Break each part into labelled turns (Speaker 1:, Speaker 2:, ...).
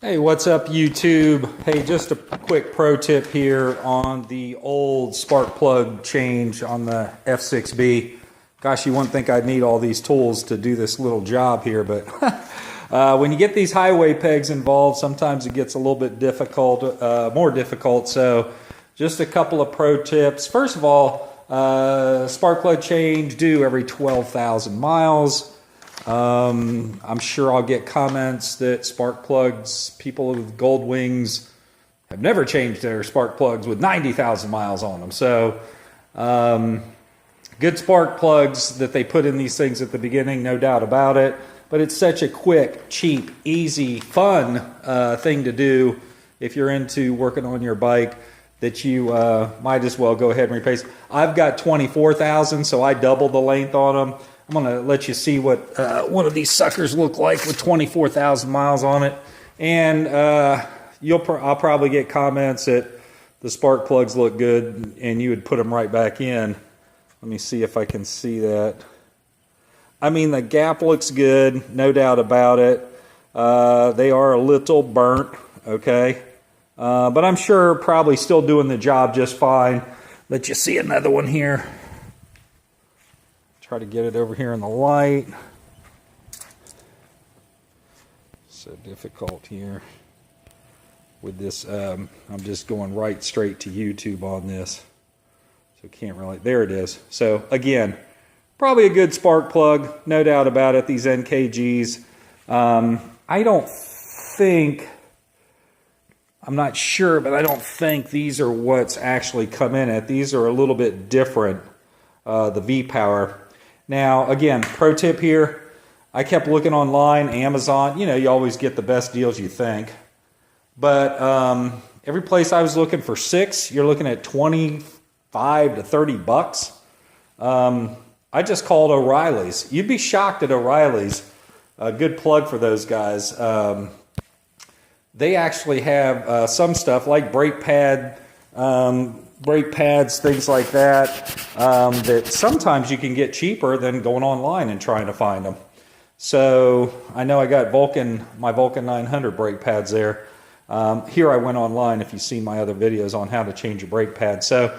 Speaker 1: Hey, what's up YouTube? Hey, just a quick pro tip here on the old spark plug change on the F6B. Gosh, you wouldn't think I'd need all these tools to do this little job here, but when you get these highway pegs involved, sometimes it gets a little bit difficult, more difficult. So just a couple of pro tips. First of all, spark plug change due every 12,000 miles. I'm sure I'll get comments that spark plugs, people with gold wings, have never changed their spark plugs with 90,000 miles on them. So good spark plugs that they put in these things at the beginning, no doubt about it. But it's such a quick, cheap, easy, fun thing to do if you're into working on your bike that you might as well go ahead and replace. I've got 24,000, so I doubled the length on them. I'm going to let you see what one of these suckers look like with 24,000 miles on it. And I'll probably get comments that the spark plugs look good and you would put them right back in. Let me see if I can see that. I mean, the gap looks good, no doubt about it. They are a little burnt, okay? But I'm sure probably still doing the job just fine. Let you see another one here. Try to get it over here in the light. So difficult here with this. I'm just going right straight to YouTube on this. So can't really, there it is. So again, probably a good spark plug, no doubt about it, these NKGs. I don't think, I'm not sure, but I don't think these are what's actually come in at. These are a little bit different, the V-Power. Now, again, pro tip here, I kept looking online, Amazon, you know, you always get the best deals you think. But every place I was looking for 6, you're looking at 25 to 30 bucks. I just called O'Reilly's. You'd be shocked at O'Reilly's. A good plug for those guys. They actually have some stuff like brake pads, things like that, that sometimes you can get cheaper than going online and trying to find them. So I know I got my Vulcan 900 brake pads there. Here I went online if you've seen my other videos on how to change your brake pad. So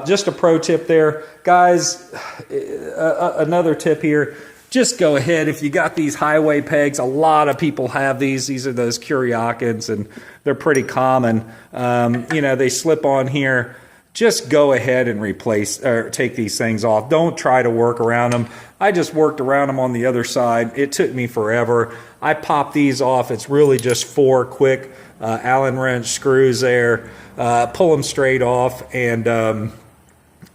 Speaker 1: just a pro tip there. Guys, another tip here. Just go ahead, if you got these highway pegs, a lot of people have these. These are those Kuriakins, and they're pretty common. You know, they slip on here. Just go ahead and replace or take these things off. Don't try to work around them. I just worked around them on the other side. It took me forever. I popped these off. It's really just 4 quick Allen wrench screws there. Pull them straight off, and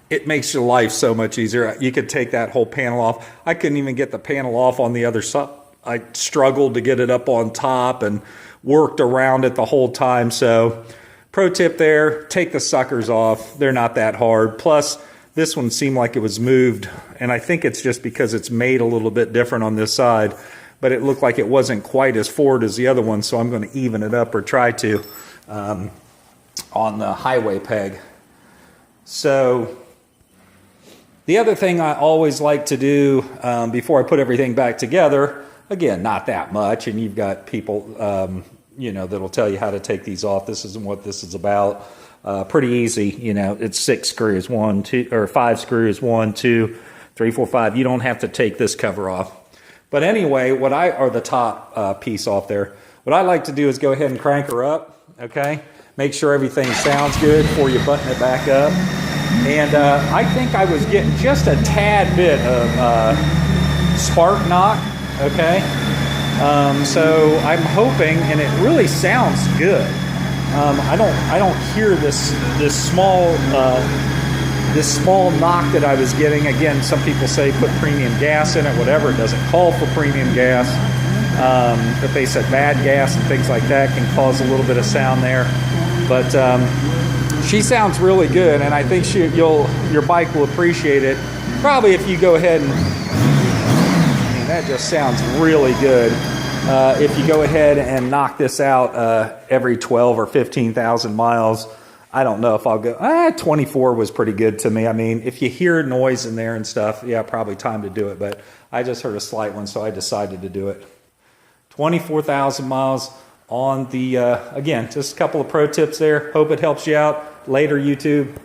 Speaker 1: it makes your life so much easier. You could take that whole panel off. I couldn't even get the panel off on the other side. I struggled to get it up on top and worked around it the whole time. So pro tip there, take the suckers off. They're not that hard. Plus, this one seemed like it was moved, and I think it's just because it's made a little bit different on this side, but it looked like it wasn't quite as forward as the other one, so I'm going to even it up or try to on the highway peg. So the other thing I always like to do before I put everything back together, again, not that much, and you've got people, you know, that'll tell you how to take these off. This isn't what this is about. Pretty easy, you know, it's 6 screws, 1, 2, or 5 screws, 1, 2, 3, 4, 5. You don't have to take this cover off. But anyway, or the top piece off there, what I like to do is go ahead and crank her up, okay? Make sure everything sounds good before you button it back up. And I think I was getting just a tad bit of spark knock, okay? So I'm hoping, and it really sounds good. I don't hear this small knock that I was getting. Again, some people say put premium gas in it, whatever. It doesn't call for premium gas. If they said bad gas and things like that can cause a little bit of sound there. But she sounds really good, and I think your bike will appreciate it. Probably if you go ahead and, I mean, that just sounds really good. If you go ahead and knock this out every 12 or 15,000 miles, I don't know if I'll go, 24 was pretty good to me. I mean, if you hear noise in there and stuff, yeah, probably time to do it, but I just heard a slight one, so I decided to do it. 24,000 miles. on the, again, just a couple of pro tips there. Hope it helps you out. Later, YouTube.